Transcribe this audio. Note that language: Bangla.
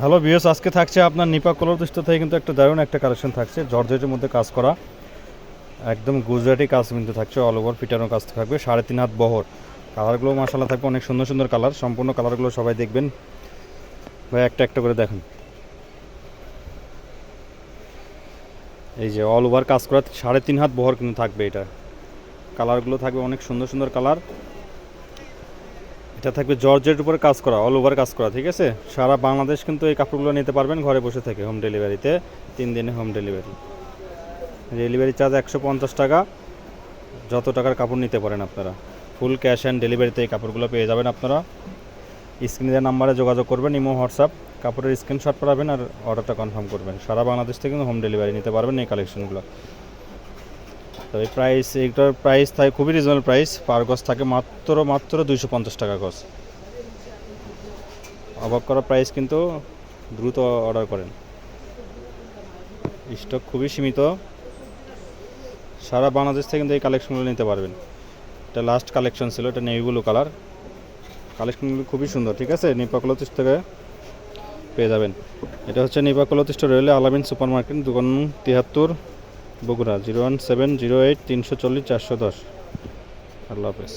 হ্যালো ভিউয়ার্স, আজকে থাকছে আপনার নিপা কলরদৃষ্ট থেকে কিন্তু একটা দারুণ একটা কালেকশন থাকছে জর্জেটের মধ্যে কাজ করা, একদম গুজরাটি কাজ কিন্তু থাকছে, অল ওভার ফিটানো কাজ থাকবে, 3.5 হাত বহর। কালারগুলো মাশাআল্লাহ থাকবে অনেক সুন্দর সুন্দর কালার, সম্পূর্ণ কালারগুলো সবাই দেখবেন ভাই, একটা একটা করে দেখেন। এই যে অল ওভার কাজ করা 3.5 হাত বহর কিন্তু থাকবে, এটা কালারগুলো থাকবে অনেক সুন্দর সুন্দর কালার। এটা থাকবে জর্জের উপরে কাজ করা, অল ওভার কাজ করা, ঠিক আছে। সারা বাংলাদেশ কিন্তু এই কাপড়গুলো নিতে পারবেন ঘরে বসে থেকে, হোম ডেলিভারিতে, 3 দিনে হোম ডেলিভারি। ডেলিভারি চার্জ 150 টাকা, যত টাকার কাপড় নিতে পারেন আপনারা। ফুল ক্যাশ অ্যান্ড ডেলিভারিতে এই কাপড়গুলো পেয়ে যাবেন আপনারা। স্ক্রিনে দেওয়া নাম্বারে যোগাযোগ করবেন, ইমো হোয়াটসঅ্যাপ, কাপড়ের স্ক্রিনশট পাঠাবেন আর অর্ডারটা কনফার্ম করবেন। সারা বাংলাদেশ থেকে কিন্তু হোম ডেলিভারি নিতে পারবেন এই কালেকশনগুলো। তো এই প্রাইস, এইটার প্রাইস থাকে খুবই রিজনেবল প্রাইস, পার গজ থাকে মাত্র 250 টাকা গজ। অবাক করা প্রাইস, কিন্তু দ্রুত অর্ডার করেন, স্টক খুবই সীমিত। সারা বাংলাদেশ থেকে কিন্তু এই কালেকশনগুলো নিতে পারবেন। এটা লাস্ট কালেকশন ছিল, এটা নেভি ব্লু কালার। কালেকশনগুলো খুবই সুন্দর, ঠিক আছে। নিপা কলতিস থেকে পেয়ে যাবেন। এটা হচ্ছে নিপা কলতিস রেলে আলামিন সুপার মার্কেট, দোকান 73, বগুড়া, 01708 340 410। আল্লাহ হাফেজ।